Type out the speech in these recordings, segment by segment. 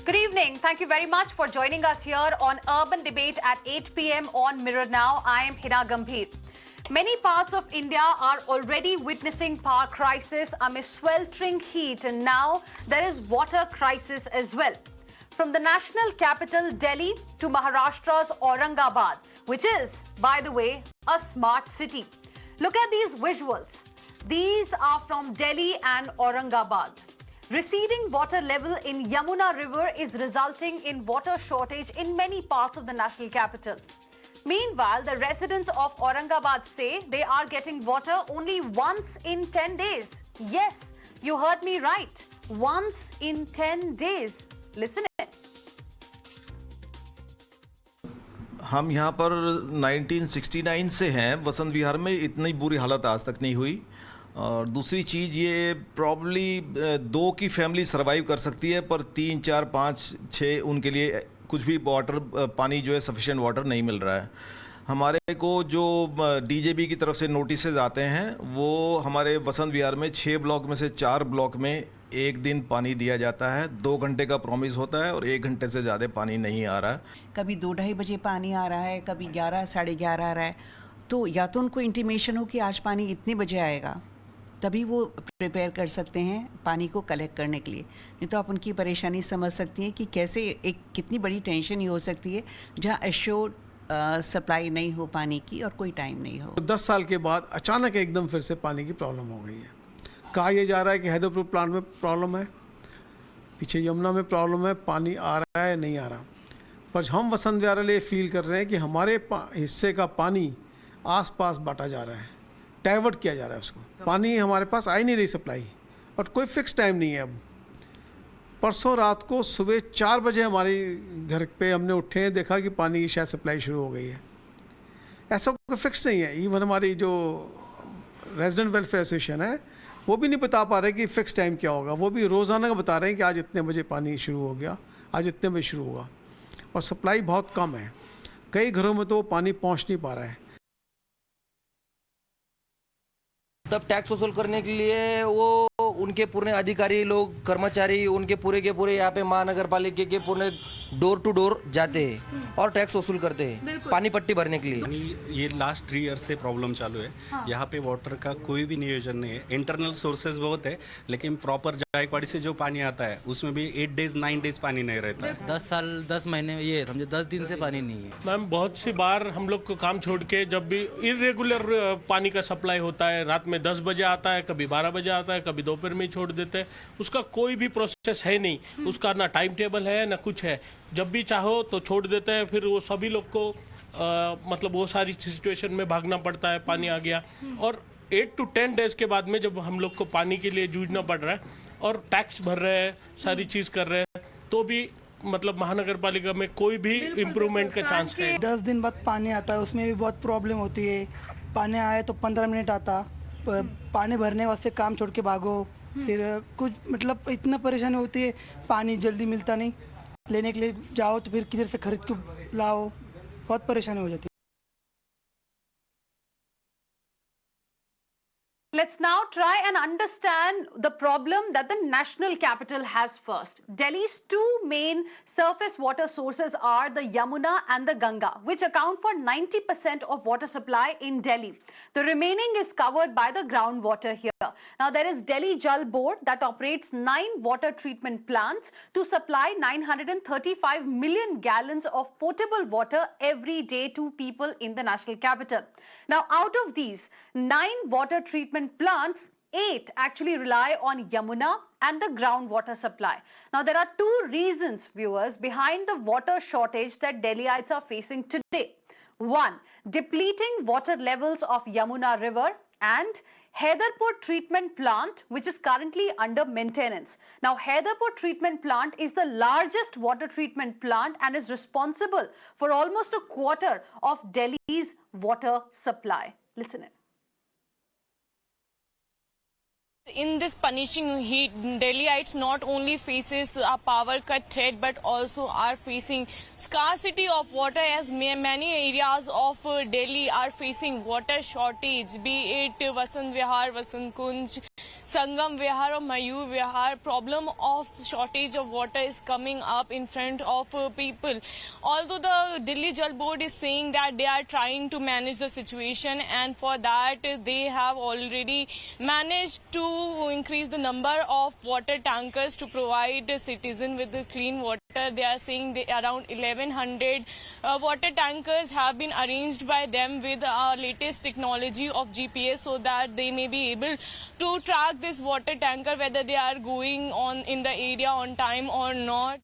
Good evening. Thank you very much for joining us here on Urban Debate at 8 p.m. on Mirror Now. I am Heena Gambhir. Many parts of India are already witnessing power crisis amidst sweltering heat, and now there is water crisis as well. From the national capital Delhi to Maharashtra's Aurangabad, which is, by the way, a smart city. Look at these visuals. These are from Delhi and Aurangabad. Receding water level in Yamuna River is resulting in water shortage in many parts of the national capital. Meanwhile, the residents of Aurangabad say they are getting water only once in 10 days. Yes, you heard me right. Once in 10 days. Listen in. हम यहाँ पर 1969 से हैं वसंत विहार में, इतनी बुरी हालत आज तक नहीं हुई। और दूसरी चीज़ ये प्रॉब्ली 2 की फैमिली सरवाइव कर सकती है, पर 3, 4, 5, 6 उनके लिए कुछ भी पानी जो है सफिशिएंट वाटर नहीं मिल रहा है। हमारे को जो डीजेबी की तरफ से नोटिसेज आते हैं वो हमारे वसंत विहार में 6 ब्लॉक में से 4 ब्लॉक में एक दिन पानी दिया जाता है। 2 घंटे का प्रॉमिस होता है और 1 घंटे से ज़्यादा पानी नहीं आ रहा है। कभी 2-2:30 बजे पानी आ रहा है, कभी 11, 11:30 आ रहा है। तो या तो उनको इंटीमेशन हो कि आज पानी इतने बजे आएगा, तभी वो प्रिपेयर कर सकते हैं पानी को कलेक्ट करने के लिए। नहीं तो आप उनकी परेशानी समझ सकती हैं कि कैसे एक कितनी बड़ी टेंशन ही हो सकती है जहाँ एश्योर्ड सप्लाई नहीं हो पानी की और कोई टाइम नहीं हो। 10 साल के बाद अचानक एकदम फिर से पानी की प्रॉब्लम हो गई है। कहा यह जा रहा है कि हैदरपुर प्लांट में प्रॉब्लम है, पीछे यमुना में प्रॉब्लम है, पानी आ रहा है नहीं आ रहा। पर हम वसंत विहार वाले फील कर रहे हैं कि हमारे हिस्से का पानी आसपास बांटा जा रहा है, डाइवर्ट किया जा रहा है उसको। पानी हमारे पास आ ही नहीं रही सप्लाई, और कोई फिक्स टाइम नहीं है। अब परसों रात को सुबह 4 बजे हमारे घर पे हमने उठे हैं, देखा कि पानी की शायद सप्लाई शुरू हो गई है। ऐसा कोई फिक्स नहीं है। इवन हमारी जो रेजिडेंट वेलफेयर एसोसिएशन है वो भी नहीं बता पा रहे कि फ़िक्स टाइम क्या होगा। वो भी रोज़ाना का बता रहे हैं कि आज इतने बजे पानी शुरू हो गया, आज इतने बजे शुरू होगा। और सप्लाई बहुत कम है, कई घरों में तो वो पानी पहुंच नहीं पा रहा है। तब टैक्स वसूल करने के लिए वो उनके पूरे अधिकारी लोग, कर्मचारी उनके पूरे के पूरे यहाँ पे महानगर पालिका के पूरे डोर टू डोर जाते हैं और टैक्स वसूल करते हैं पानी पट्टी भरने के लिए। ये लास्ट 3 ईयर से प्रॉब्लम चालू है। यहाँ पे वाटर का कोई भी नियोजन नहीं है। इंटरनल सोर्सेज बहुत है, लेकिन प्रॉपर जायकवाड़ी से जो पानी आता है उसमें भी 8 डेज 9 डेज पानी नहीं रहता है। 10 साल 10 महीने ये समझो 10 दिन से पानी नहीं है। मैम बहुत सी बार हम लोग को काम छोड़ के जब भी इरेगुलर पानी का सप्लाई होता है, रात में 10 बजे आता है, कभी 12 बजे आता है, कभी दोपहर में छोड़ देते हैं। उसका कोई भी प्रोसेस है नहीं, उसका ना टाइम टेबल है ना कुछ है। जब भी चाहो तो छोड़ देते हैं, फिर वो सभी लोग को मतलब वो सारी सिचुएशन में भागना पड़ता है। पानी आ गया और 8 to 10 डेज के बाद में जब हम लोग को पानी के लिए जूझना पड़ रहा है और टैक्स भर रहे हैं, सारी चीज़ कर रहे हैं, तो भी मतलब महानगर पालिका में कोई भी इम्प्रूवमेंट का चांस है। 10 दिन बाद पानी आता है, उसमें भी बहुत प्रॉब्लम होती है। पानी आए तो 15 मिनट आता, पानी भरने वास्ते काम छोड़ के भागो, फिर कुछ मतलब इतना परेशानी होती है। पानी जल्दी मिलता नहीं, लेने के लिए जाओ तो फिर किधर से खरीद के लाओ, बहुत परेशानी हो जाती है। Let's now try and understand the problem that the national capital has first. Delhi's 2 main surface water sources are the Yamuna and the Ganga, which account for 90% of water supply in Delhi. The remaining is covered by the groundwater here. Now, there is Delhi Jal Board that operates 9 water treatment plants to supply 935 million gallons of potable water every day to people in the national capital. Now, out of these 9 water treatment plants, 8 actually rely on Yamuna and the groundwater supply. Now, there are 2 reasons, viewers, behind the water shortage that Delhiites are facing today. 1, depleting water levels of Yamuna River, and Heatherpur treatment plant, which is currently under maintenance. Now, Heatherpur treatment plant is the largest water treatment plant and is responsible for almost a quarter of Delhi's water supply. Listen in. In this punishing heat, Delhiites not only faces a power cut threat but also are facing scarcity of water, as many areas of Delhi are facing water shortage, be it Vasant Vihar, Vasant Kunj, Sangam Vihar or Mayur Vihar. Problem of shortage of water is coming up in front of people. Although the Delhi Jal Board is saying that they are trying to manage the situation, and for that they have already managed to increase the number of water tankers to provide citizens with the clean water. They are saying around 1100 water tankers have been arranged by them with latest technology of GPS, so that they may be able to track this water tanker whether they are going on in the area on time or not.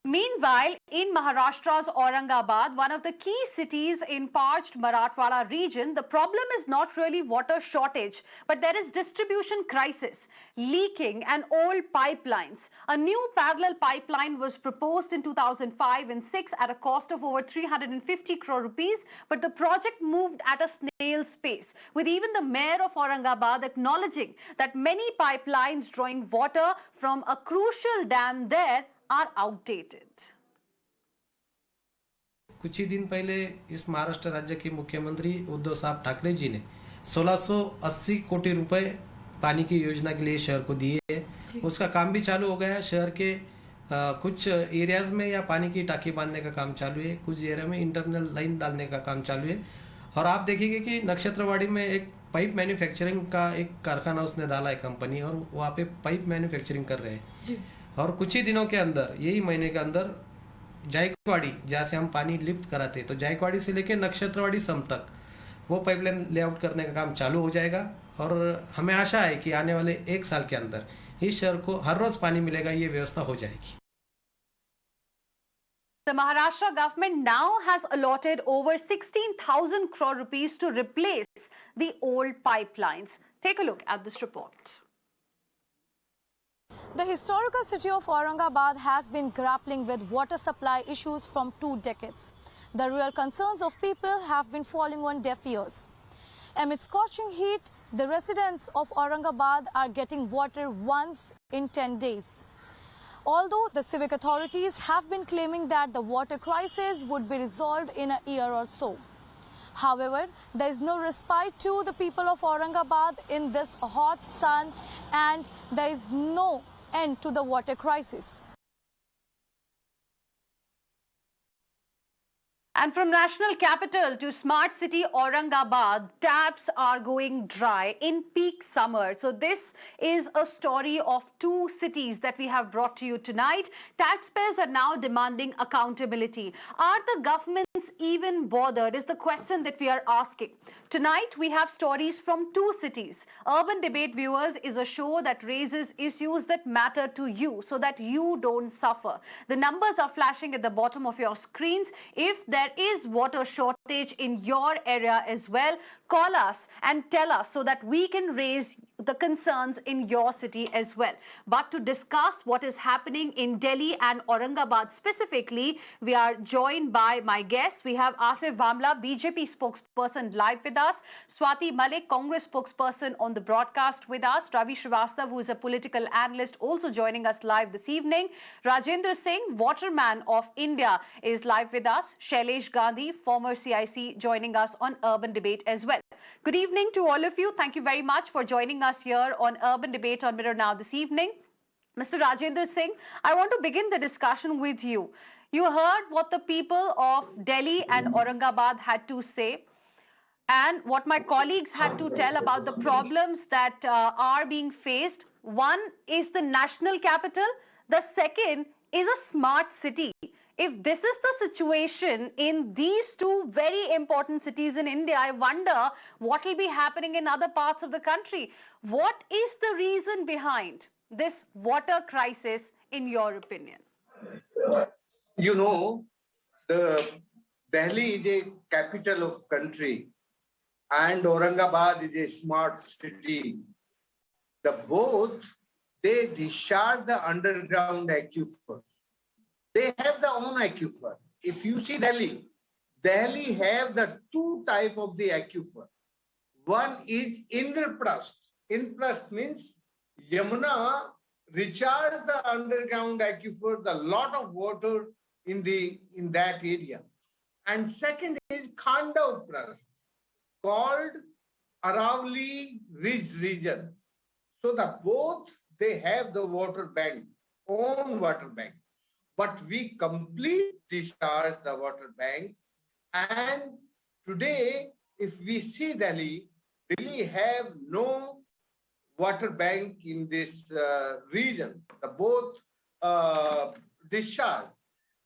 Meanwhile, in Maharashtra's Aurangabad, one of the key cities in parched Marathwada region, the problem is not really water shortage, but there is distribution crisis, leaking and old pipelines. A new parallel pipeline was proposed in 2005 and 6 at a cost of over 350 crore rupees, but the project moved at a snail's pace, with even the mayor of Aurangabad acknowledging that many pipelines drawing water from a crucial dam there are outdated. कुछ ही दिन पहले इस महाराष्ट्र राज्य के मुख्यमंत्री उद्धव साहब ठाकरे जी ने 1680 कोटि रुपए पानी की योजना के लिए शहर को दिए हैं। उसका काम भी चालू हो गया है। शहर के कुछ एरियाज में या पानी की टाकी बांधने का काम चालू है, कुछ एरिया में इंटरनल लाइन डालने का काम चालू है। और आप देखेंगे कि नक्षत्रवाड़ी में एक पाइप मैन्युफैक्चरिंग का एक कारखाना उसने डाला है कंपनी, और वहाँ पे पाइप मैन्युफैक्चरिंग कर रहे हैं। और कुछ ही दिनों के अंदर, यही महीने के अंदर, जायकवाड़ी जहाँ से हम पानी लिफ्ट कराते हैं, तो जायकवाड़ी से लेकर नक्षत्रवाड़ी सम तक वो पाइपलाइन लेआउट करने का काम चालू हो जाएगा। और हमें आशा है कि आने वाले 1 साल के अंदर इस शहर को हर रोज पानी मिलेगा, ये व्यवस्था हो जाएगी। The Maharashtra government now has allotted over 16,000 crore rupees to replace the old pipelines. Take a look at this report. The historical city of Aurangabad has been grappling with water supply issues from 2 decades. The real concerns of people have been falling on deaf ears. Amid scorching heat, the residents of Aurangabad are getting water once in 10 days. Although the civic authorities have been claiming that the water crisis would be resolved in a year or so. However, there is no respite to the people of Aurangabad in this hot sun, and there is no end to the water crisis. And from national capital to smart city Aurangabad, taps are going dry in peak summer. So this is a story of 2 cities that we have brought to you tonight. Taxpayers are now demanding accountability. Are the governments even bothered is the question that we are asking. Tonight we have stories from 2 cities. Urban Debate Viewers is a show that raises issues that matter to you so that you don't suffer. The numbers are flashing at the bottom of your screens. If there is water shortage in your area as well, call us and tell us so that we can raise the concerns in your city as well. But to discuss what is happening in Delhi and Aurangabad specifically, we are joined by my guests. We have Asif Bhamla, BJP spokesperson, live with us. Swati Malik, Congress spokesperson, on the broadcast with us. Ravi Srivastav, who is a political analyst, also joining us live this evening. Rajendra Singh, waterman of India, is live with us. Shailesh Gandhi, former CIC, joining us on Urban Debate as well. Good evening to all of you. Thank you very much for joining us here on Urban Debate on Mirror Now this evening. Mr. Rajendra Singh, I want to begin the discussion with you. You heard what the people of Delhi and Aurangabad had to say, and what my colleagues had to tell about the problems that are being faced. One is the national capital. The second is a smart city. If this is the situation in these 2 very important cities in India, I wonder what will be happening in other parts of the country. What is the reason behind this water crisis, in your opinion? You know, the Delhi is a capital of country and Aurangabad is a smart city. They discharge the underground aquifers. They have their own aquifer. If you see Delhi have the 2 type of the aquifer. One is Indraprasth. Indraprasth means Yamuna recharge the underground aquifer, the lot of water in that area. And second is Khandavprasth, called Aravali Ridge region. So the both they have the water bank, own water bank. But we complete discharge the water bank. And today, if we see Delhi, Delhi have no water bank in this region. The both discharge.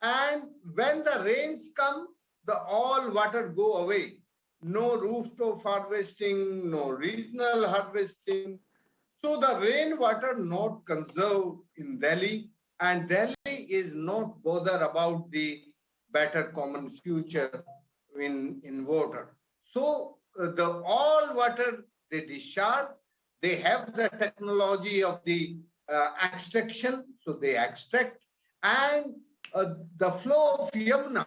And when the rains come, the all water go away. No rooftop harvesting, no regional harvesting. So the rainwater not conserved in Delhi, and Delhi is not bothered about the better common future in water. So the all water they discharge, they have the technology of the extraction, so they extract, and the flow of Yamuna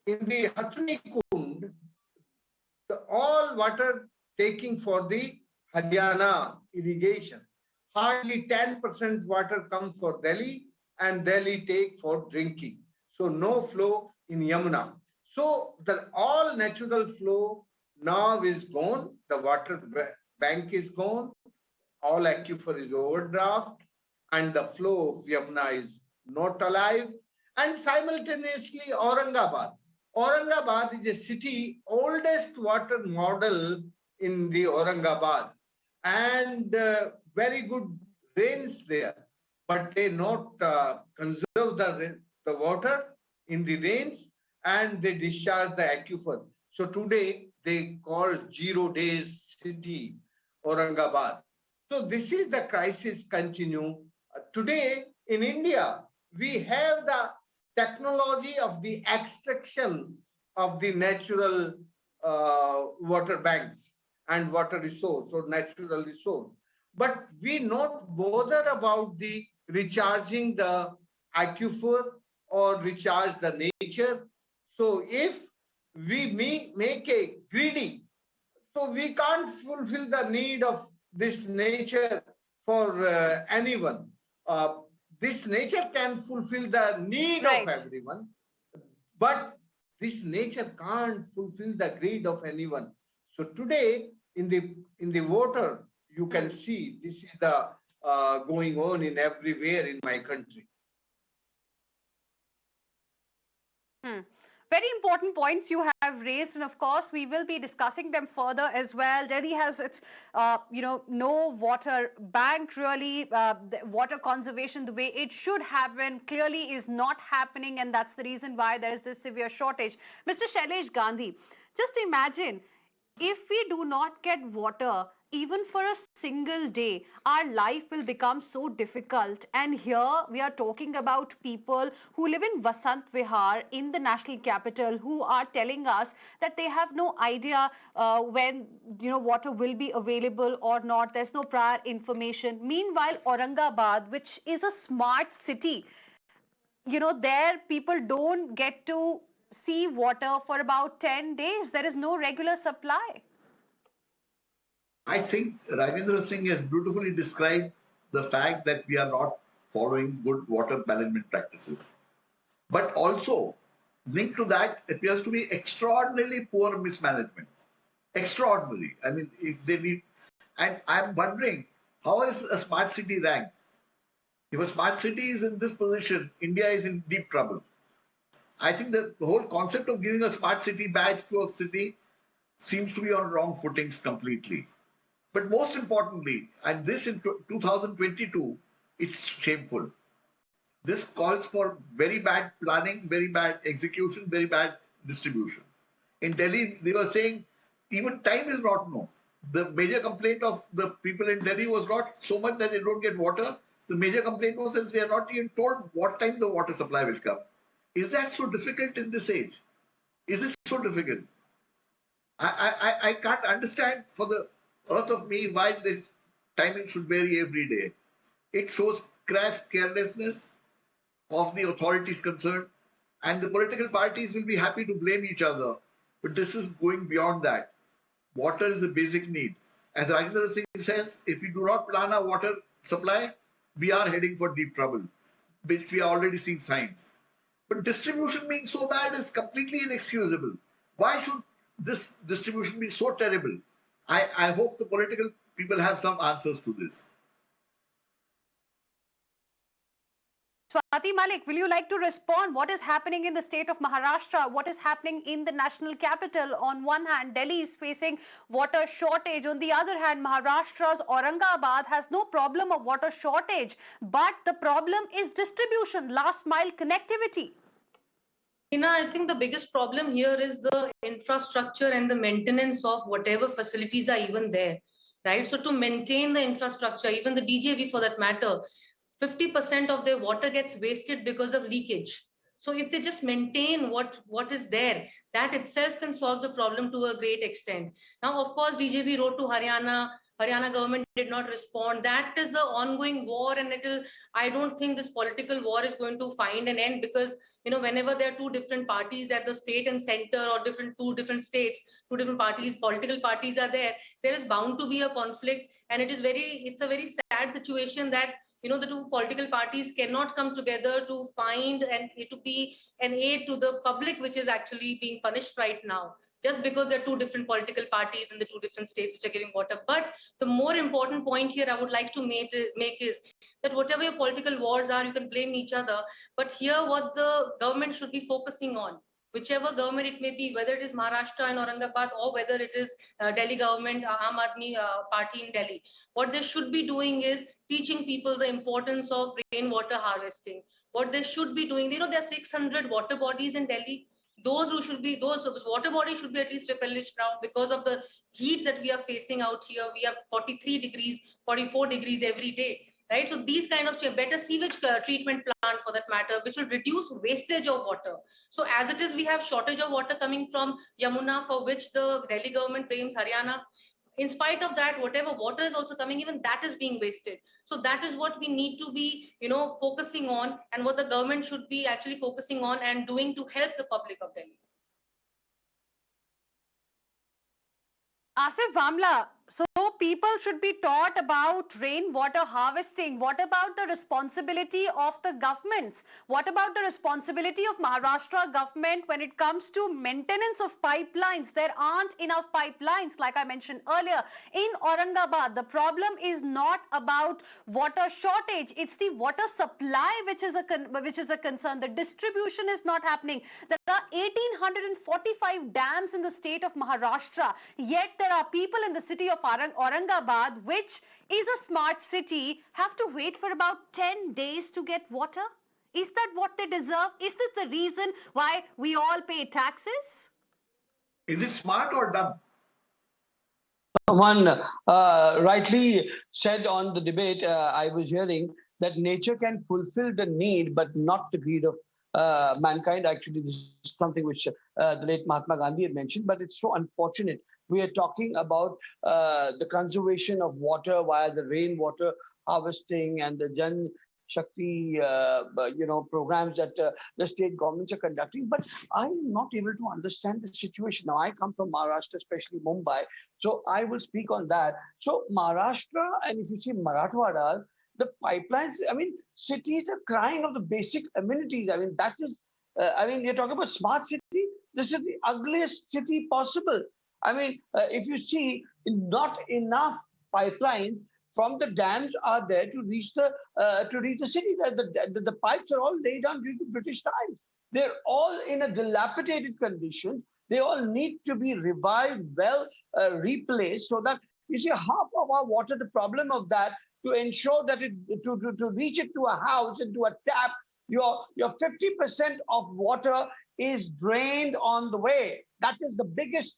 in the Hatni Kund, all water taking for the Haryana irrigation. Hardly 10% water comes for Delhi, and Delhi take for drinking. So no flow in Yamuna. So the all natural flow now is gone. The water bank is gone. All aquifer is overdraft, and the flow of Yamuna is not alive. And simultaneously, Aurangabad. Aurangabad is a city, oldest water model in the Aurangabad, and very good rains there, but they not conserve the water in the rains, and they discharge the aquifer. So today they call 0 days city, Aurangabad. So this is the crisis continue. Today in India, we have the technology of the extraction of the natural water banks and water resource or natural resource. But we not bother about the recharging the aquifer or recharge the nature. So if we make a greedy, so we can't fulfill the need of this nature for anyone. This nature can fulfill the need of everyone, but this nature can't fulfill the greed of anyone. So today in the water, you can see this is the going on in everywhere in my country. Very important points you have raised, and of course we will be discussing them further as well. Delhi has its, no water bank really. The water conservation the way it should happen clearly is not happening, and that's the reason why there is this severe shortage. Mr. Shailesh Gandhi, just imagine if we do not get water even for a single day, our life will become so difficult. And here we are talking about people who live in Vasant Vihar in the national capital, who are telling us that they have no idea when water will be available or not. There's no prior information. Meanwhile, Aurangabad, which is a smart city, there people don't get to see water for about 10 days. There is no regular supply. I think Rajendra Singh has beautifully described the fact that we are not following good water management practices. But also, linked to that appears to be extraordinarily poor mismanagement. Extraordinary. I mean, if they need... And I'm wondering, how is a smart city ranked? If a smart city is in this position, India is in deep trouble. I think that the whole concept of giving a smart city badge to a city seems to be on wrong footings completely. But most importantly, and this in 2022, it's shameful. This calls for very bad planning, very bad execution, very bad distribution. In Delhi, they were saying even time is not known. The major complaint of the people in Delhi was not so much that they don't get water. The major complaint was that they are not even told what time the water supply will come. Is that so difficult in this age? Is it so difficult? I can't understand for the earth of me why this timing should vary every day. It shows crass carelessness of the authorities concerned, and the political parties will be happy to blame each other. But this is going beyond that. Water is a basic need. As Rajendra Singh says, if we do not plan our water supply, we are heading for deep trouble, which we are already seeing signs. But distribution being so bad is completely inexcusable. Why should this distribution be so terrible? I hope the political people have some answers to this. Swati Malik, will you like to respond? What is happening in the state of Maharashtra? What is happening in the national capital? On one hand, Delhi is facing water shortage. On the other hand, Maharashtra's Aurangabad has no problem of water shortage. But the problem is distribution, last mile connectivity. I think the biggest problem here is the infrastructure and the maintenance of whatever facilities are even there, right? So to maintain the infrastructure, even the DJV for that matter, 50% of their water gets wasted because of leakage. So if they just maintain what is there, that itself can solve the problem to a great extent. Now, of course, DJV wrote to Haryana. Haryana government did not respond. That is an ongoing war, and I don't think this political war is going to find an end, because whenever there are two different parties at the state and center, or two different states, two different parties, political parties are there is bound to be a conflict. And it's a very sad situation that the two political parties cannot come together to find and to be an aid to the public, which is actually being punished right now, just because there are two different political parties in the two different states which are giving water. But the more important point here I would like to make is that whatever your political wars are, you can blame each other. But here what the government should be focusing on, whichever government it may be, whether it is Maharashtra and Aurangabad or whether it is Delhi government, Aam Aadmi party in Delhi, what they should be doing is teaching people the importance of rainwater harvesting. What they should be doing, there are 600 water bodies in Delhi. Those water bodies should be at least replenished now, because of the heat that we are facing out here. We have 43 degrees, 44 degrees every day, right? So these kind of better sewage treatment plant for that matter, which will reduce wastage of water. So as it is, we have shortage of water coming from Yamuna, for which the Delhi government blames Haryana. In spite of that, whatever water is also coming, even that is being wasted. So that is what we need to be, focusing on, and what the government should be actually focusing on and doing to help the public of Delhi. Asif Vamla, so people should be taught about rainwater harvesting. What about the responsibility of the governments? What about the responsibility of Maharashtra government when it comes to maintenance of pipelines? There aren't enough pipelines, like I mentioned earlier. In Aurangabad, the problem is not about water shortage. It's the water supply which is a concern. The distribution is not happening. There are 1,845 dams in the state of Maharashtra, yet there are people in the city of Aurangabad, which is a smart city, have to wait for about 10 days to get water. Is that what they deserve? Is this the reason why we all pay taxes? Is it smart or dumb? One rightly said on the debate I was hearing, that nature can fulfill the need but not the greed of mankind. Actually, this is something which the late Mahatma Gandhi had mentioned, but it's so unfortunate. We are talking about the conservation of water via the rainwater harvesting and the Jan Shakti, programs that the state governments are conducting. But I'm not able to understand the situation. Now, I come from Maharashtra, especially Mumbai, so I will speak on that. So Maharashtra, and if you see Marathwada, the pipelines, cities are crying of the basic amenities. That is, you're talking about smart city. This is the ugliest city possible. If you see, not enough pipelines from the dams are there to reach the city. The pipes are all laid down during the British times. They're all in a dilapidated condition. They all need to be revived, replaced, so that you see half of our water. The problem of that, to ensure that to reach it to a house and to a tap, your 50% of water is drained on the way. That is the biggest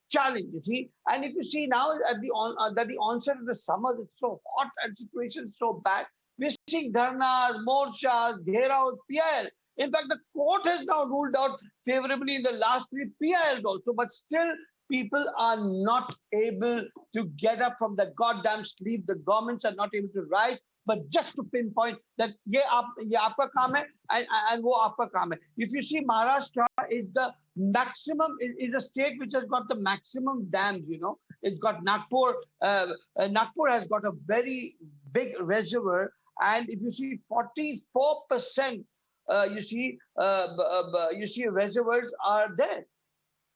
challenge, you see. And if you see now at the onset of the summer, it's so hot and situation is so bad. We're seeing dharnas, morchas, gheraos, PIL. In fact, the court has now ruled out favorably in the last 3 PILs also, but still people are not able to get up from the goddamn sleep. The governments are not able to rise, but just to pinpoint that ye aapka kaam hai and wo aapka kaam hai. If you see Maharashtra, is the maximum, is a state which has got the maximum dams, you know. It's got Nagpur. Nagpur has got a very big reservoir, and if you see 44%, you see reservoirs are there.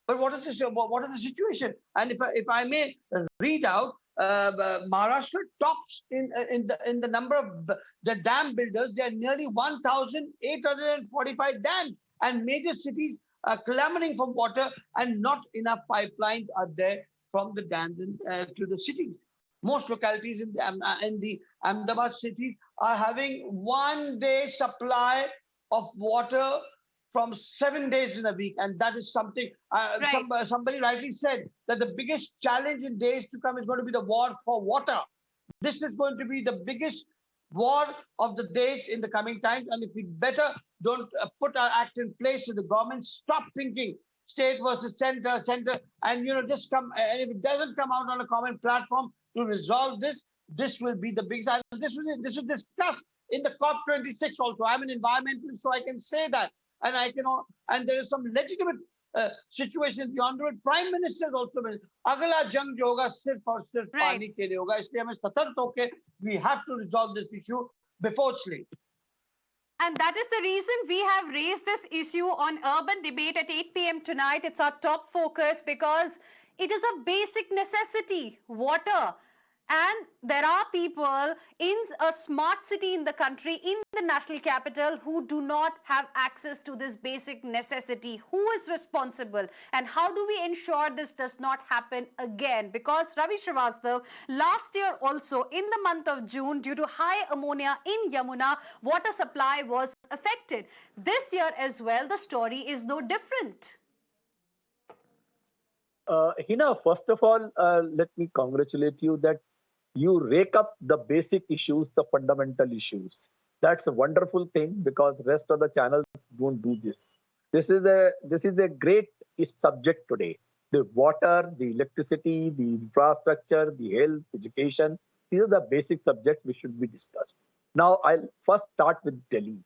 But what is this? What is the situation? And if I may read out, Maharashtra tops in the number of the dam builders. There are nearly 1,845 dams, and major cities are clamoring for water, and not enough pipelines are there from the dams to the cities. Most localities in the Ahmedabad city are having 1 day supply of water from 7 days in a week, and that is something. Somebody rightly said that the biggest challenge in days to come is going to be the war for water. This is going to be the biggest war of the days in the coming times, and if we better don't put our act in place, so the government stop thinking state versus center, and just come. And if it doesn't come out on a common platform to resolve this, this will be the biggest. And this was discussed in the COP26 also. I'm an environmentalist, so I can say that. And and there is some legitimate situations. The Honorable Prime Minister also mentioned, "Agla jang jo hoga sirf aur sirf pani ke liye hoga." Isliye hame satark hoke we have to resolve this issue before it's late. And that is the reason we have raised this issue on Urban Debate at 8 p.m. tonight. It's our top focus because it is a basic necessity, water. And there are people in a smart city in the country, in the national capital, who do not have access to this basic necessity. Who is responsible? And how do we ensure this does not happen again? Because Ravi Srivastava, last year also, in the month of June, due to high ammonia in Yamuna, water supply was affected. This year as well, the story is no different. Hina, first of all, let me congratulate you that you rake up the basic issues, the fundamental issues. That's a wonderful thing because rest of the channels don't do this. This is a great subject today. The water, the electricity, the infrastructure, the health, education. These are the basic subjects which should be discussed. Now, I'll first start with Delhi.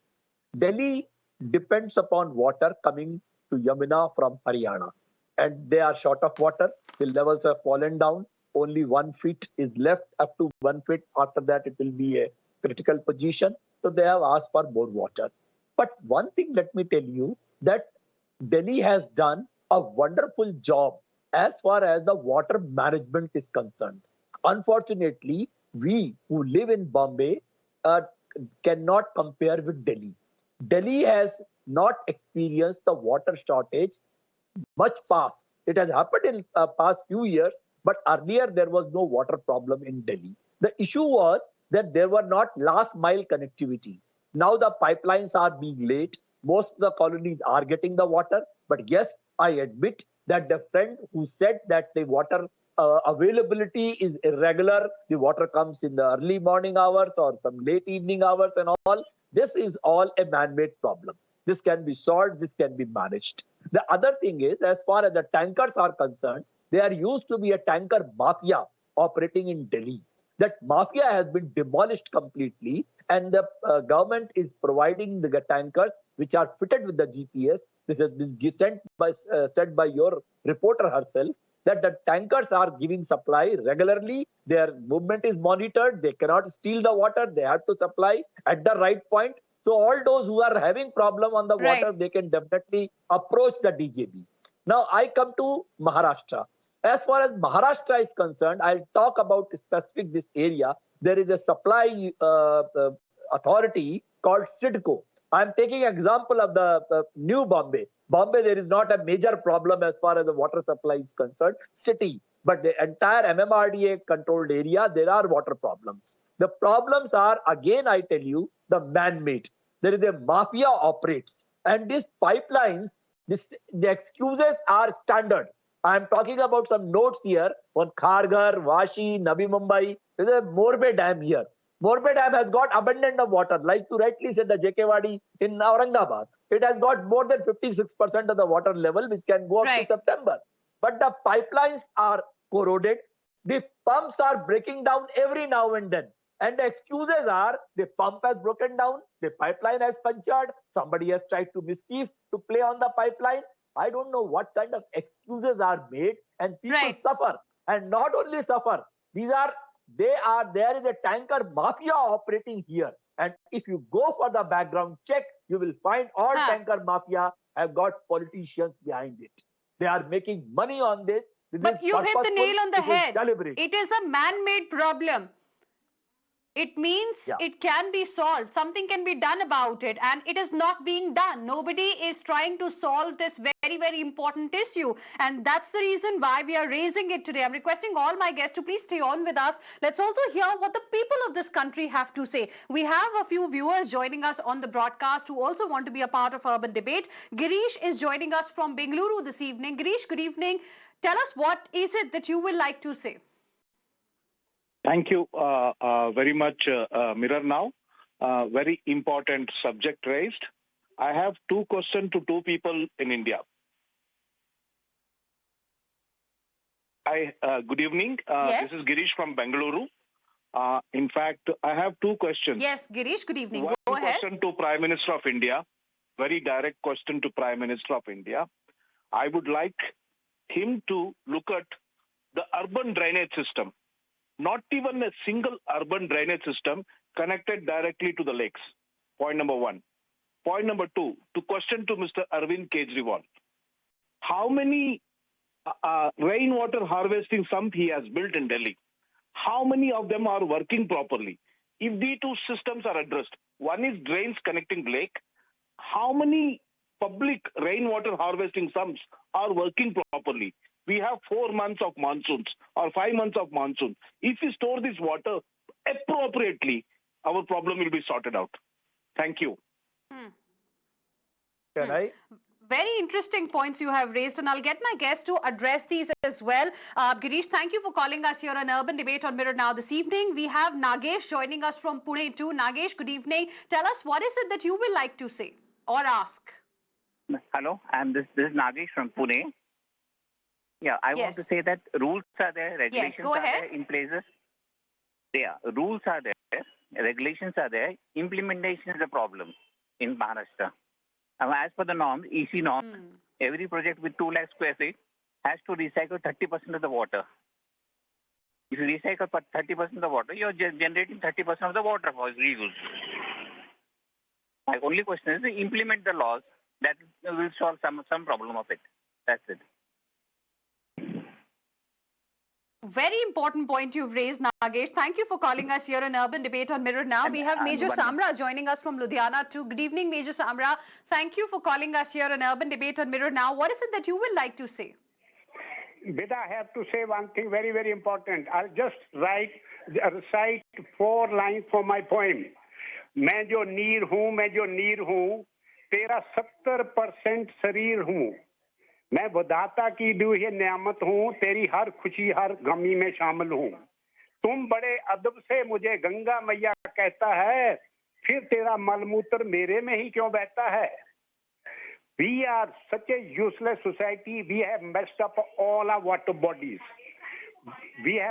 Delhi depends upon water coming to Yamuna from Haryana. And they are short of water. The levels have fallen down. Only 1 feet is left, up to 1 feet. After that, it will be a critical position. So they have asked for more water. But one thing, let me tell you that Delhi has done a wonderful job as far as the water management is concerned. Unfortunately, we who live in Bombay cannot compare with Delhi. Delhi has not experienced the water shortage much past. It has happened in past few years, but earlier there was no water problem in Delhi. The issue was that there were not last mile connectivity. Now the pipelines are being laid. Most of the colonies are getting the water. But yes, I admit that the friend who said that the water availability is irregular, the water comes in the early morning hours or some late evening hours and all, this is all a man-made problem. This can be solved, this can be managed. The other thing is, as far as the tankers are concerned, there used to be a tanker mafia operating in Delhi. That mafia has been demolished completely, and the government is providing the tankers which are fitted with the GPS. This has been said by your reporter herself, that the tankers are giving supply regularly. Their movement is monitored. They cannot steal the water. They have to supply at the right point. So all those who are having problem on the water, they can definitely approach the DJB. Now I come to Maharashtra. As far as Maharashtra is concerned, I'll talk about specific this area. There is a supply authority called SIDCO. I'm taking example of the New Bombay. Bombay, there is not a major problem as far as the water supply is concerned. City, but the entire MMRDA controlled area, there are water problems. The problems are, again, I tell you, the man-made. There is a mafia operates, and these pipelines, the excuses are standard. I am talking about some notes here on Kharghar, Vashi, Navi Mumbai. There is a Morbe Dam here. Morbe Dam has got abundance of water. Like you rightly said, the JK Wadi in Aurangabad. It has got more than 56% of the water level, which can go up to September. But the pipelines are corroded. The pumps are breaking down every now and then. And the excuses are, the pump has broken down, the pipeline has punctured, somebody has tried to mischief to play on the pipeline. I don't know what kind of excuses are made, and people suffer. And not only suffer, there is a tanker mafia operating here. And if you go for the background check, you will find all tanker mafia have got politicians behind it. They are making money on this. But you hit the nail on the head. It is a man-made problem. It means it can be solved. Something can be done about it, and it is not being done. Nobody is trying to solve this very, very important issue, and that's the reason why we are raising it today. I'm requesting all my guests to please stay on with us. Let's also hear what the people of this country have to say. We have a few viewers joining us on the broadcast who also want to be a part of Urban Debate. Girish is joining us from Bengaluru this evening. Girish, good evening. Tell us, what is it that you will like to say? Thank you very much, Mirror Now. Very important subject raised. I have two questions to two people in India. Good evening. This is Girish from Bengaluru. In fact, I have two questions. Yes, Girish, good evening. One Go ahead. question to Prime Minister of India. Very direct question to Prime Minister of India. I would like him to look at the urban drainage system. Not even a single urban drainage system connected directly to the lakes. Point number one. Point number two, to question to Mr. Arvind Kejriwal. How many rainwater harvesting sumps he has built in Delhi? How many of them are working properly? If these two systems are addressed, one is drains connecting lake. How many public rainwater harvesting sumps are working properly? We have 4 months of monsoons or 5 months of monsoon. If we store this water appropriately, our problem will be sorted out. Thank you. Can I? Very interesting points you have raised, and I'll get my guests to address these as well. Girish, thank you for calling us here on Urban Debate on Mirror Now this evening. We have Nagesh joining us from Pune too. Nagesh, good evening. Tell us, what is it that you will like to say or ask? Hello, this is Nagesh from Pune. Yeah, I want to say that rules are there, regulations are there in places. Yeah, rules are there, regulations are there. Implementation is a problem in Maharashtra. As per the norm, EC norm, every project with 2 lakh square feet has to recycle 30% of the water. If you recycle 30% of the water, you're generating 30% of the water for reuse. My only question is to implement the laws that will solve some problem of it. That's it. Very important point you've raised, Nagesh. Thank you for calling us here on Urban Debate on Mirror Now. We have Major Samra joining us from Ludhiana too. Good evening, Major Samra. Thank you for calling us here on Urban Debate on Mirror Now. What is it that you would like to say? Beta, I have to say one thing very, very important. I'll just recite 4 lines from my poem. मैं जो नीर हूँ, तेरा 70% शरीर हूँ. मैं विधाता की दी हुई नियामत हूँ, तेरी हर खुशी हर गमी में शामिल हूँ. तुम बड़े अदब से मुझे गंगा मैया कहता है, फिर तेरा मलमूत्र मेरे में ही क्यों बहता है? We are such a useless society. We have messed up all our water bodies. We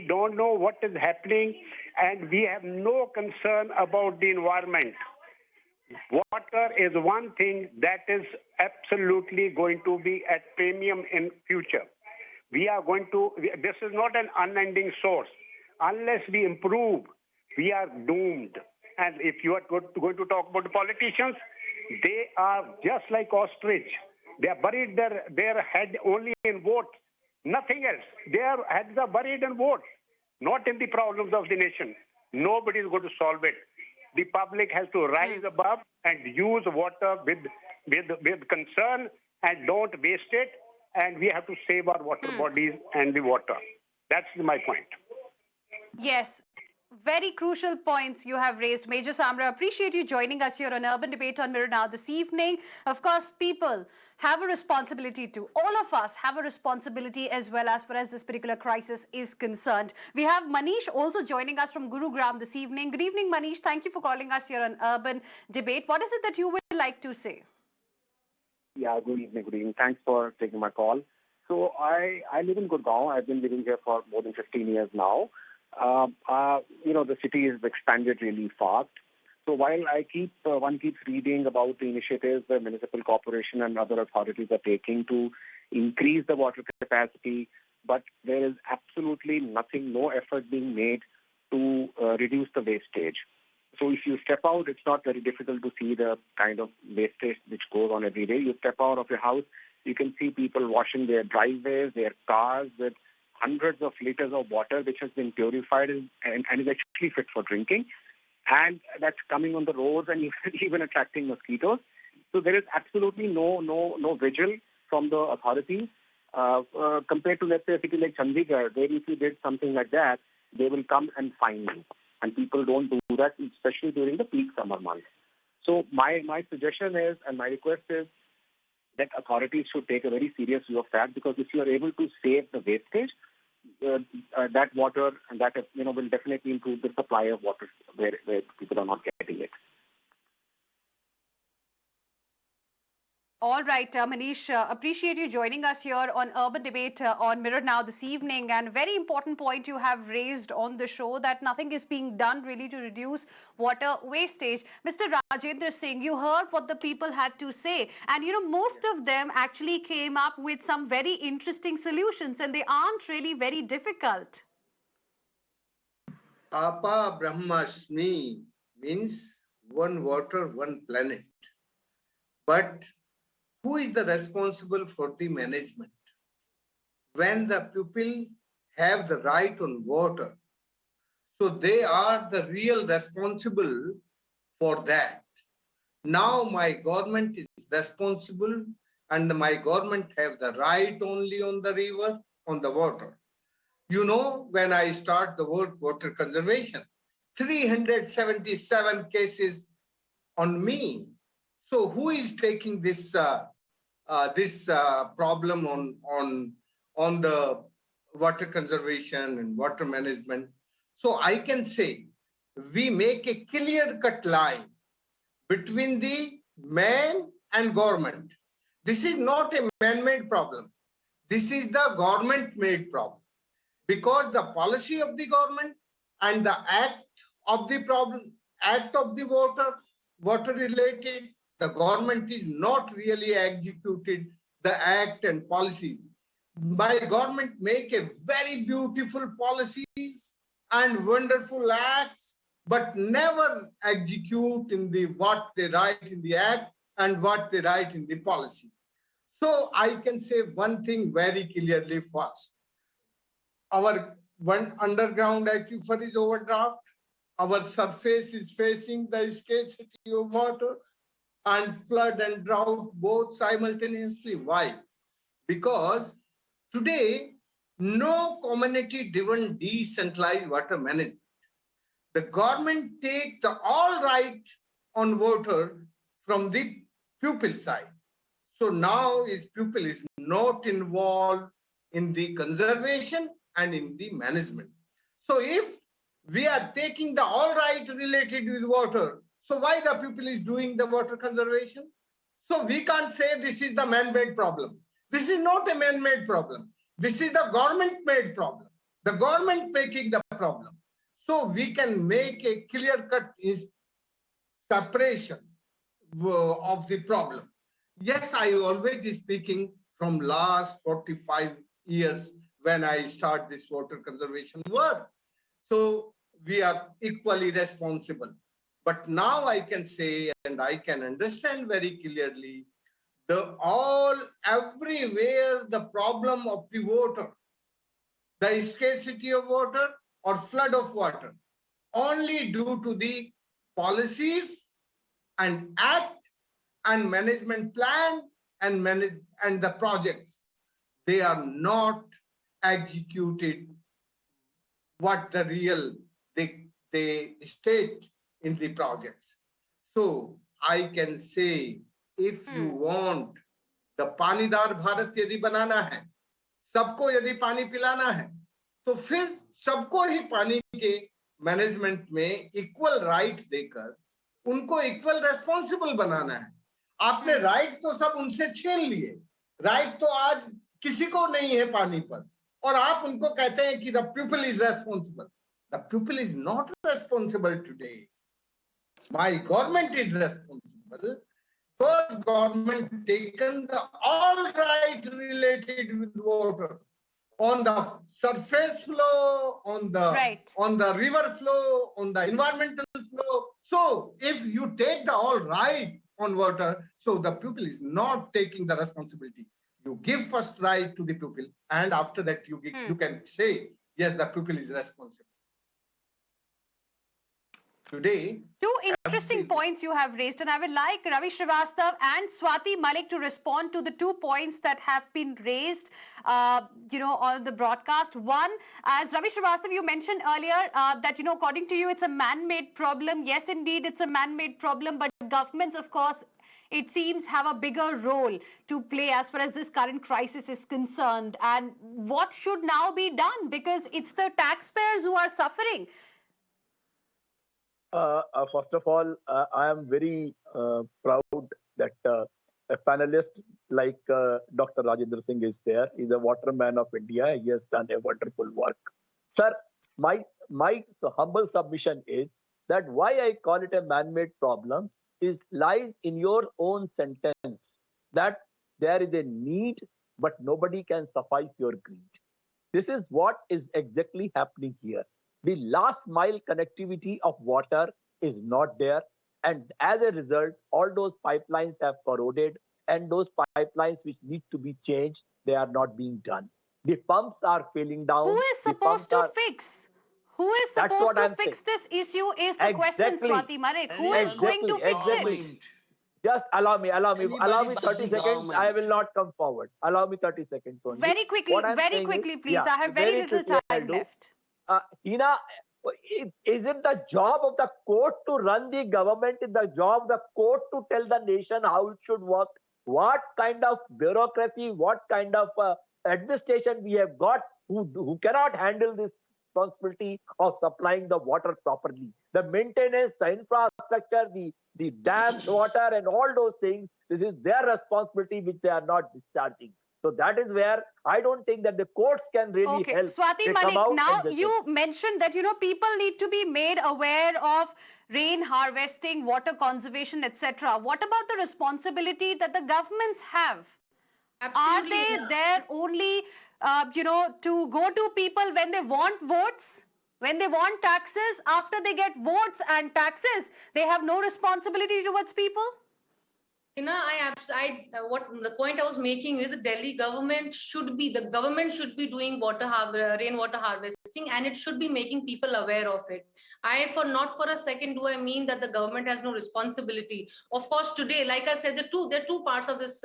don't know what is happening, and we have no concern about the environment. Water is one thing that is absolutely going to be at premium in future. This is not an unending source. Unless we improve, we are doomed. And if you are going to talk about the politicians, they are just like ostrich. They are buried their head only in votes, nothing else. Their heads are buried in votes, not in the problems of the nation. Nobody is going to solve it. The public has to rise above and use water with concern and don't waste it. And we have to save our water bodies and the water. That's my point. Yes. Very crucial points you have raised. Major Samra, appreciate you joining us here on Urban Debate on Mirror Now this evening. Of course, people have a responsibility too. All of us have a responsibility as well as far as this particular crisis is concerned. We have Manish also joining us from Gurugram this evening. Good evening, Manish. Thank you for calling us here on Urban Debate. What is it that you would like to say? Yeah, good evening. Thanks for taking my call. So I live in Gurgaon. I've been living here for more than 15 years now. The city is expanded really fast. So while one keeps reading about the initiatives the municipal corporation and other authorities are taking to increase the water capacity, but there is absolutely nothing, no effort being made to reduce the wastage. So if you step out, it's not very difficult to see the kind of wastage which goes on every day. You step out of your house, you can see people washing their driveways, their cars with hundreds of liters of water which has been purified and is actually fit for drinking. And that's coming on the roads and even attracting mosquitoes. So there is absolutely no vigil from the authorities compared to, let's say, a city like Chandigarh, where if you did something like that, they will come and fine you. And people don't do that, especially during the peak summer months. So my suggestion is, and my request is, that authorities should take a very serious view of that, because if you are able to save the wastage, that water and that will definitely improve the supply of water where people are not getting it. All right, Manish, appreciate you joining us here on Urban Debate on Mirror Now this evening. And very important point you have raised on the show, that nothing is being done really to reduce water wastage. Mr. Rajendra Singh, you heard what the people had to say. And, most of them actually came up with some very interesting solutions, and they aren't really very difficult. Apa Brahmasmi means one water, one planet. But who is the responsible for the management? When the people have the right on water, so they are the real responsible for that. Now my government is responsible, and my government have the right only on the river, on the water. When I start the word water conservation, 377 cases on me. So who is taking this problem on the water conservation and water management? So I can say we make a clear-cut line between the man and government. This is not a man-made problem. This is the government-made problem, because the policy of the government and the act of the water related, the government is not really executed the act and policies. My government make a very beautiful policies and wonderful acts, but never execute in what they write in the act and what they write in the policy. So I can say one thing very clearly first. Our one underground aquifer is overdraft. Our surface is facing the scarcity of water, and flood and drought both simultaneously. Why? Because today, no community-driven decentralized water management. The government takes the all right on water from the pupil side. So now pupil is not involved in the conservation and in the management. So if we are taking the all right related with water, so why the people is doing the water conservation? So we can't say this is the man-made problem. This is not a man-made problem. This is the government-made problem. The government making the problem. So we can make a clear-cut separation of the problem. Yes, I always speaking from last 45 years when I start this water conservation work. So we are equally responsible. But now I can say, and I can understand very clearly, everywhere the problem of the water, the scarcity of water or flood of water, only due to the policies and act and management plan and the projects. They are not executed what the real they state in the projects. So I can say, if you want the पानीदार Bharat यदि बनाना है, सबको यदि पानी पिलाना है, तो फिर सबको ही पानी के मैनेजमेंट में इक्वल राइट देकर उनको इक्वल रेस्पॉन्सिबल बनाना है. आपने राइट तो सब उनसे छीन लिए, राइट तो आज किसी को नहीं है पानी पर, और आप उनको कहते हैं कि the pupil is responsible. The pupil is not responsible today. My government is responsible. First government taken the all right related with water on the surface flow, on the river flow, on the environmental flow. So if you take the all right on water, so the people is not taking the responsibility. You give first right to the people, and after that you can say yes, the people is responsible. Today, two interesting points you have raised, and I would like Ravi Srivastav and Swati Malik to respond to the 2 points that have been raised, on the broadcast. One, as Ravi Srivastav, you mentioned earlier that, according to you, it's a man-made problem. Yes, indeed, it's a man-made problem, but governments, of course, it seems, have a bigger role to play as far as this current crisis is concerned. And what should now be done? Because it's the taxpayers who are suffering. First of all, I am very proud that a panelist like Dr. Rajendra Singh is there. He's a waterman of India. He has done a wonderful work. Sir, my humble submission is that why I call it a man-made problem lies in your own sentence that there is a need, but nobody can suffice your greed. This is what is exactly happening here. The last mile connectivity of water is not there. And as a result, all those pipelines have corroded, and those pipelines which need to be changed, they are not being done. The pumps are failing down. Who is supposed to fix? Who is supposed to fix this issue is the question, Swati Malik. Who is going to fix it? Just allow me 30 seconds. I will not come forward. Allow me 30 seconds only. Very quickly, please. I have very little time left. Heena, is it the job of the court to run the government? Is the job of the court to tell the nation how it should work? What kind of bureaucracy, what kind of administration we have got who cannot handle this responsibility of supplying the water properly? The maintenance, the infrastructure, the dams, water, and all those things, this is their responsibility which they are not discharging. So that is where I don't think that the courts can really help. Swati Malik, now you mentioned that, people need to be made aware of rain harvesting, water conservation, etc. What about the responsibility that the governments have? Are they there only, to go to people when they want votes? When they want taxes, after they get votes and taxes, they have no responsibility towards people? What the point I was making is the Delhi government should be doing rainwater harvesting, and it should be making people aware of it. Not for a second do I mean that the government has no responsibility. Of course, today, like I said, there are two parts of this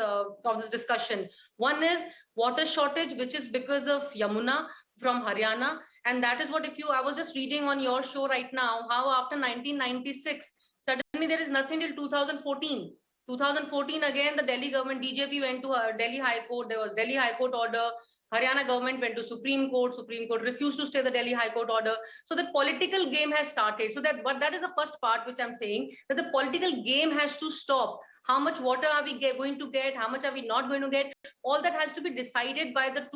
discussion. One is water shortage, which is because of Yamuna from Haryana, and that is what I was just reading on your show right now, how after 1996, suddenly there is nothing till 2014. 2014 again, the Delhi government, DJP went to Delhi High Court. There was Delhi High Court order. Haryana government went to Supreme Court. Supreme Court refused to stay the Delhi High Court order. So the political game has started. But that is the first part which I'm saying, that the political game has to stop. How much water are we going to get? How much are we not going to get? All that has to be decided by the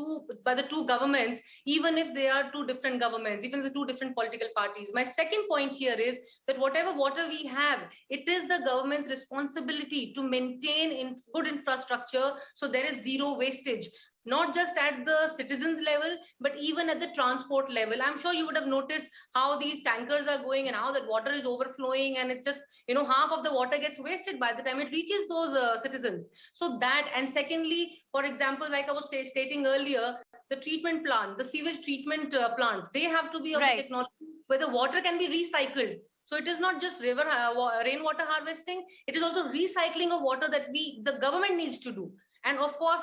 two governments, even if they are two different governments, even the two different political parties. My second point here is that whatever water we have, it is the government's responsibility to maintain good infrastructure so there is zero wastage. Not just at the citizens level, but even at the transport level. I'm sure you would have noticed how these tankers are going and how that water is overflowing, and it's just, half of the water gets wasted by the time it reaches those citizens. So that, and secondly, for example, like I was stating earlier, the treatment plant, the sewage treatment plant, they have to be of the technology where the water can be recycled. So it is not just rainwater harvesting, it is also recycling of water that the government needs to do. And of course,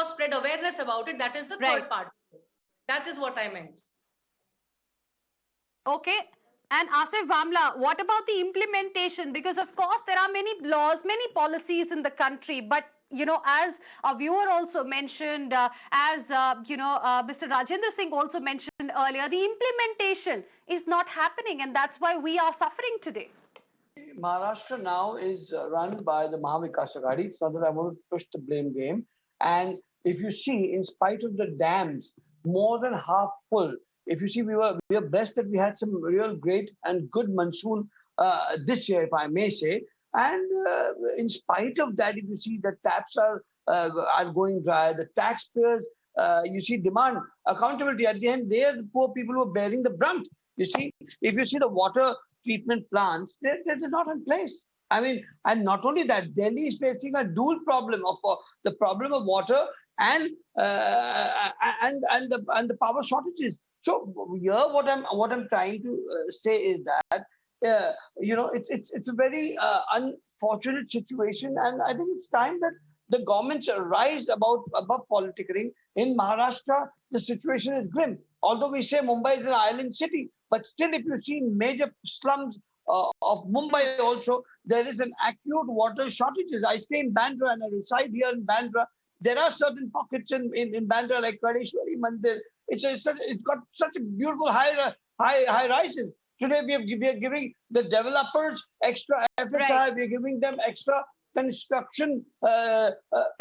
spread awareness about it. That is the third part. That is what I meant. Okay. And Asif Bhamla, what about the implementation? Because of course, there are many laws, many policies in the country, but as a viewer also mentioned, Mr. Rajendra Singh also mentioned earlier, the implementation is not happening, and that's why we are suffering today. Maharashtra now is run by the Mahavikas Aghadi. It's not that I want to push the blame game. And if you see, in spite of the dams, more than half full. If you see, we are blessed that we had some real great and good monsoon this year, if I may say. And in spite of that, if you see the taps are going dry, the taxpayers, you see, demand accountability. At the end, they are the poor people who are bearing the brunt. You see, if you see the water treatment plants, they're not in place. I mean, and not only that, Delhi is facing a dual problem of the problem of water and the power shortages. So here, what I'm trying to say is that it's a very unfortunate situation, and I think it's time that the governments rise above politicking. In Maharashtra, the situation is grim. Although we say Mumbai is an island city, but still, if you see major slums of Mumbai also, there is an acute water shortages. I stay in Bandra and I reside here in Bandra. There are certain pockets in Bandra like Kadeshwari Mandir. It's got such a beautiful high rises. Today we are giving the developers extra FSI. Right. We are giving them extra construction,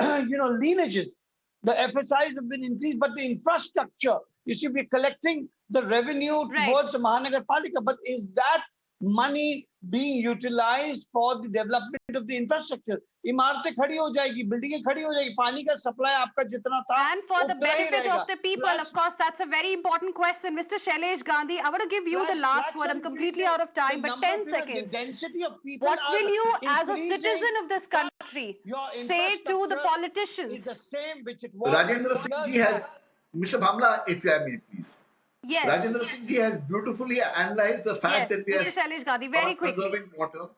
lineages. The FSIs have been increased, but the infrastructure, you see, we're collecting the revenue towards the Mahanagar Palika, but is that money being utilized for the development of the infrastructure? इमारतें खड़ी हो जाएगी, बिल्डिंगें खड़ी हो जाएगी, पानी का सप्लाई आपका जितना था, and for the benefit of the people, of course, that's a very important question. Mr. Shailesh Gandhi, I want to give you the last word. I'm completely out of time, but 10 seconds. The density of people. What will you, as a citizen of this country, say to the politicians? Is the same which it was. Rajendra Singh ji has, Mr. Bhamla, if you have me, please. Yes. Rajendra Singh ji has beautifully analyzed the fact that we are not conserving water.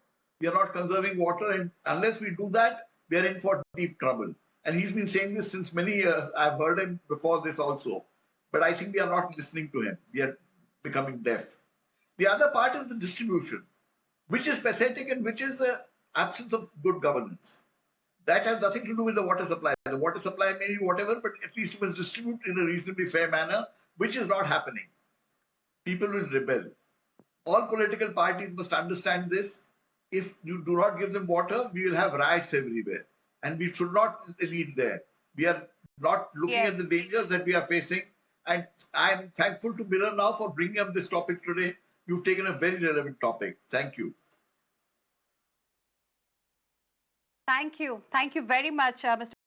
We are not conserving water, and unless we do that, we are in for deep trouble. And he's been saying this since many years. I've heard him before this also. But I think we are not listening to him. We are becoming deaf. The other part is the distribution, which is pathetic and which is the absence of good governance. That has nothing to do with the water supply. The water supply may be whatever, but at least it was distributed in a reasonably fair manner, which is not happening. People will rebel. All political parties must understand this. If you do not give them water, we will have riots everywhere. And we should not lead there. We are not looking at the dangers that we are facing. And I am thankful to Mirror now for bringing up this topic today. You've taken a very relevant topic. Thank you. Thank you. Thank you very much, Mr.